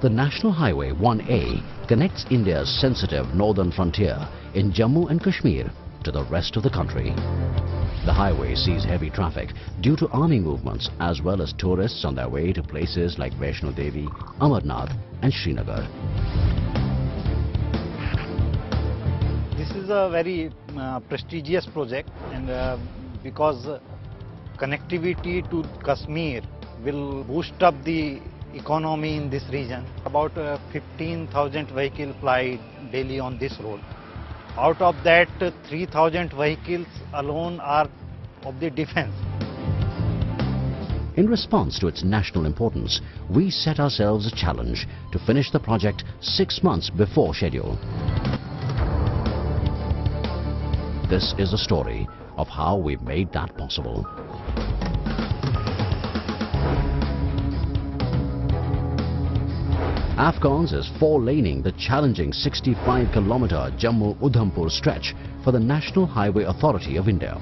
The National Highway 1A connects India's sensitive northern frontier in Jammu and Kashmir to the rest of the country. The highway sees heavy traffic due to army movements as well as tourists on their way to places like Vaishno Devi, Amarnath and Srinagar. This is a very prestigious project, and because connectivity to Kashmir will boost up the economy in this region. About 15,000 vehicles fly daily on this road. Out of that, 3,000 vehicles alone are of the defense. In response to its national importance, we set ourselves a challenge to finish the project 6 months before schedule. This is a story of how we made that possible. Afghans is four-laning the challenging 65-kilometer Jammu-Udhampur stretch for the National Highway Authority of India.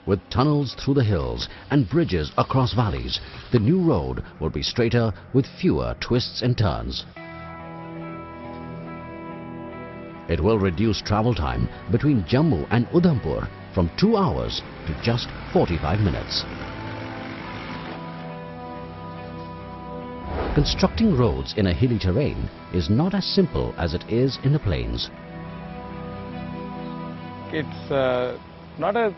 With tunnels through the hills and bridges across valleys, the new road will be straighter with fewer twists and turns. It will reduce travel time between Jammu and Udhampur from 2 hours to just 45 minutes. Constructing roads in a hilly terrain is not as simple as it is in the plains. It's not a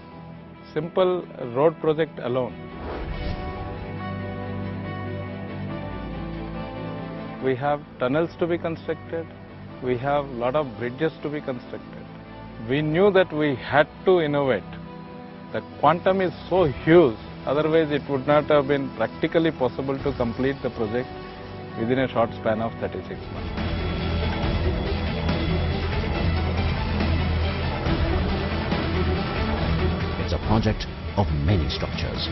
simple road project alone. We have tunnels to be constructed. We have a lot of bridges to be constructed. We knew that we had to innovate. The quantum is so huge, otherwise it would not have been practically possible to complete the project within a short span of 36 months. It's a project of many structures.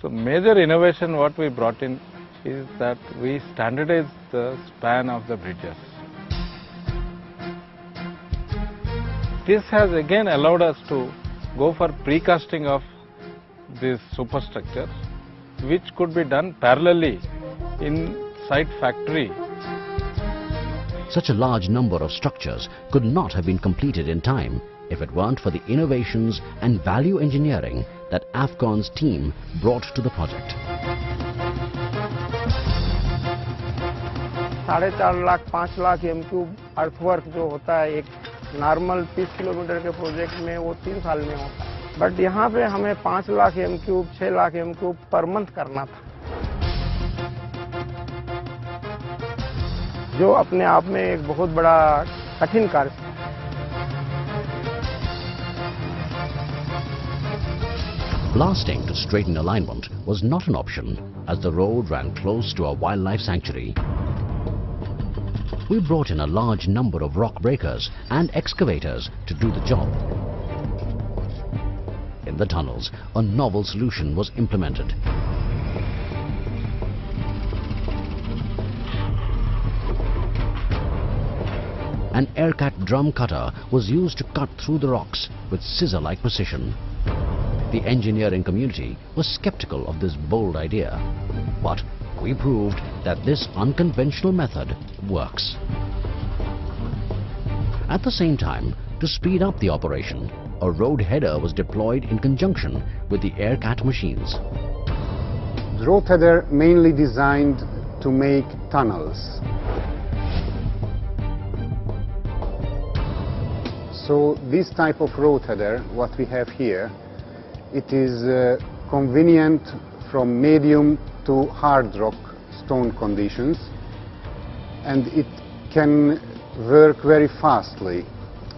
So major innovation what we brought in is that we standardized the span of the bridges. This has again allowed us to go for precasting of these superstructures, which could be done parallelly inside factory. Such a large number of structures could not have been completed in time if it weren't for the innovations and value engineering that Afghan's team brought to the project. 4.5 lakh 5 lakh m³ earthwork जो होता है एक normal 30 kilometre के project में वो 3 साल में होता है, बट यहाँ पे हमें 5 lakh m³ 6 lakh m³ per month करना था, जो अपने आप में एक बहुत बड़ा कठिन कार्य था। Blasting to straighten alignment was not an option as the road ran close to a wildlife sanctuary. We brought in a large number of rock breakers and excavators to do the job. In the tunnels, a novel solution was implemented. An air-cut drum cutter was used to cut through the rocks with scissor-like precision. The engineering community was skeptical of this bold idea, but we proved that this unconventional method works. At the same time, to speed up the operation, a road header was deployed in conjunction with the air-cut machines. The road header mainly designed to make tunnels. So this type of road header, what we have here, it is convenient from medium to hard rock stone conditions, and it can work very fastly.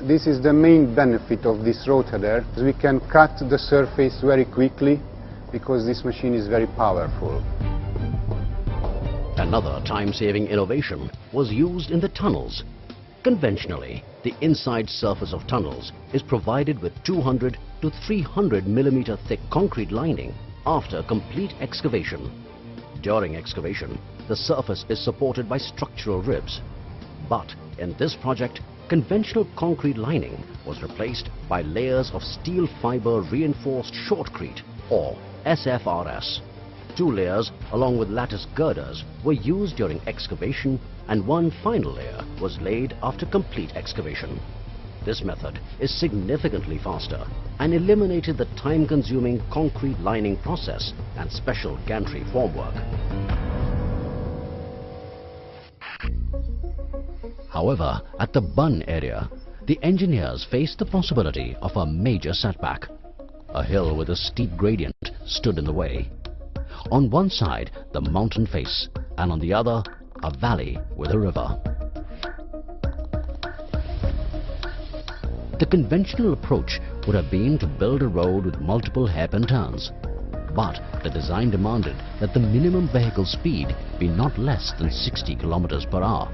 This is the main benefit of this road header. We can cut the surface very quickly because this machine is very powerful. Another time-saving innovation was used in the tunnels. Conventionally, the inside surface of tunnels is provided with 200 to 300 millimeter thick concrete lining after complete excavation. During excavation, the surface is supported by structural ribs. But in this project, conventional concrete lining was replaced by layers of steel fiber reinforced shotcrete or SFRS. 2 layers along with lattice girders were used during excavation and one final layer was laid after complete excavation. This method is significantly faster and eliminated the time-consuming concrete lining process and special gantry formwork. However, at the Bun area, the engineers faced the possibility of a major setback. A hill with a steep gradient stood in the way. On one side, the mountain face, and on the other, a valley with a river. The conventional approach would have been to build a road with multiple hairpin turns, but the design demanded that the minimum vehicle speed be not less than 60 kilometers per hour.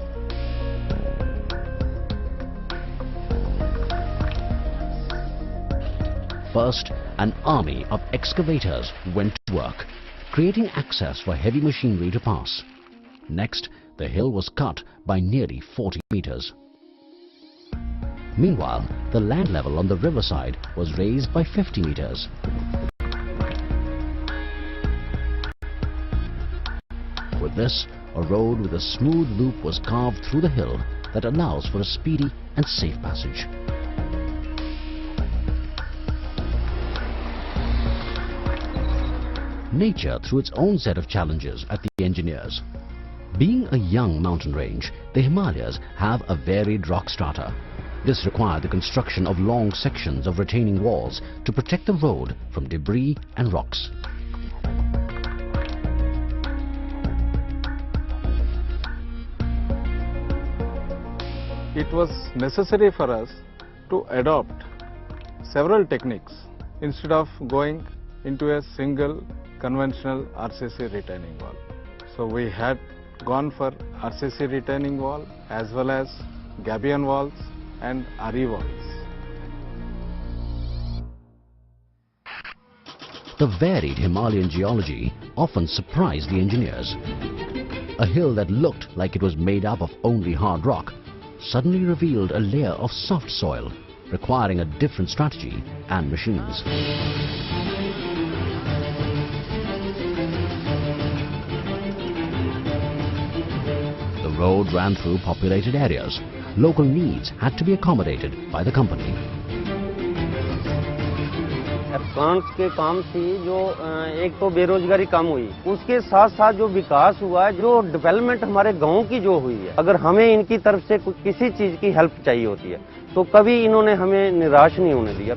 First, an army of excavators went to work, creating access for heavy machinery to pass. Next, the hill was cut by nearly 40 meters. Meanwhile, the land level on the riverside was raised by 50 meters. With this, a road with a smooth loop was carved through the hill that allows for a speedy and safe passage. Nature threw its own set of challenges at the engineers. Being a young mountain range, the Himalayas have a varied rock strata. This required the construction of long sections of retaining walls to protect the road from debris and rocks. It was necessary for us to adopt several techniques instead of going into a single conventional RCC retaining wall. So we had gone for RCC retaining wall as well as gabion walls and RE walls. The varied Himalayan geology often surprised the engineers. A hill that looked like it was made up of only hard rock suddenly revealed a layer of soft soil, requiring a different strategy and machines. The road ran through populated areas. Local needs had to be accommodated by the company. Plants के काम से जो एक तो बेरोजगारी कम हुई, उसके साथ साथ जो विकास हुआ, जो डेवलपमेंट हमारे गांव की जो हुई है, अगर हमें इनकी तरफ से किसी चीज की हेल्प चाहिए होती है तो कभी इन्होंने हमें निराश नहीं होने दिया.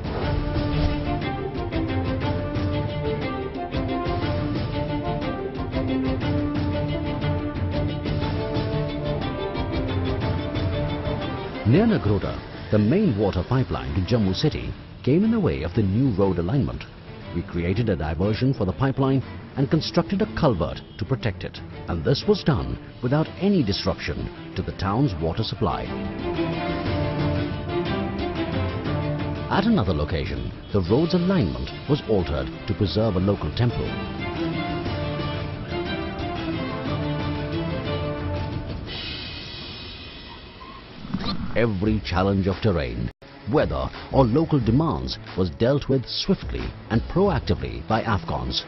Near Nagroda, the main water pipeline to Jammu City came in the way of the new road alignment. We created a diversion for the pipeline and constructed a culvert to protect it. And this was done without any disruption to the town's water supply. At another location, the road's alignment was altered to preserve a local temple. Every challenge of terrain, weather or local demands was dealt with swiftly and proactively by Afghans.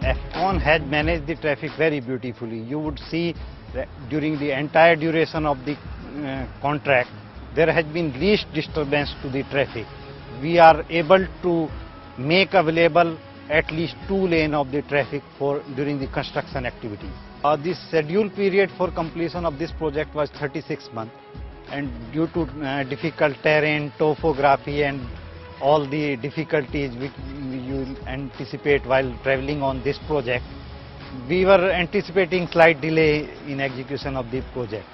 Afghan had managed the traffic very beautifully. You would see that during the entire duration of the contract, there has been least disturbance to the traffic. We are able to make available at least 2 lanes of the traffic during the construction activities. The scheduled period for completion of this project was 36 months, and due to difficult terrain, topography and all the difficulties which you anticipate while traveling on this project, we were anticipating slight delay in execution of the project.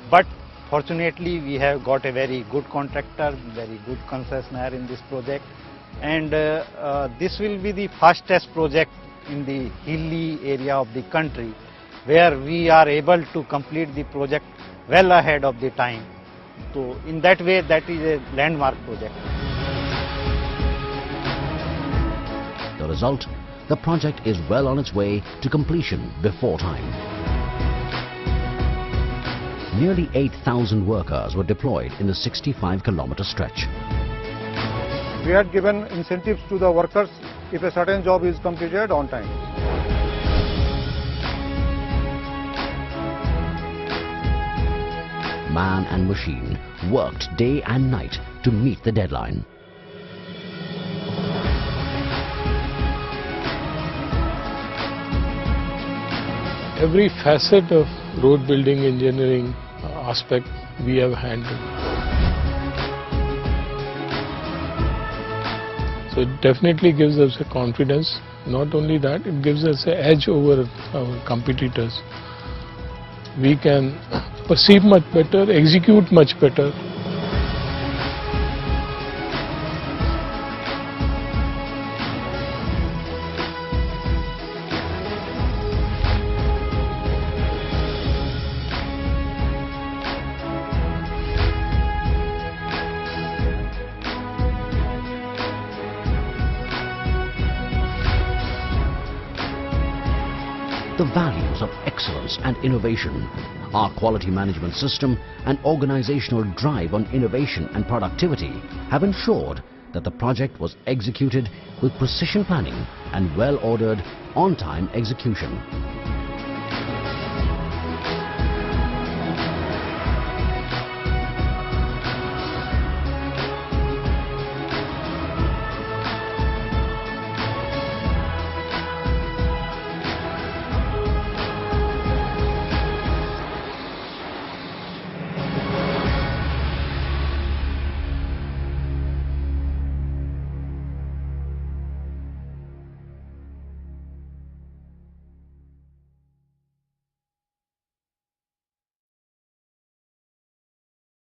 But fortunately we have got a very good contractor, very good concessionaire in this project, and this will be the fastest project in the hilly area of the country, where we are able to complete the project well ahead of the time. So in that way, that is a landmark project. The result, the project is well on its way to completion before time. Nearly 8,000 workers were deployed in the 65-kilometer stretch. We had given incentives to the workers if a certain job is completed on time. Man and machine worked day and night to meet the deadline. Every facet of road building engineering aspect we have handled. So it definitely gives us a confidence. Not only that, it gives us an edge over our competitors. We can perceive much better, execute much better. The values of excellence and innovation, our quality management system and organizational drive on innovation and productivity have ensured that the project was executed with precision planning and well-ordered, on-time execution.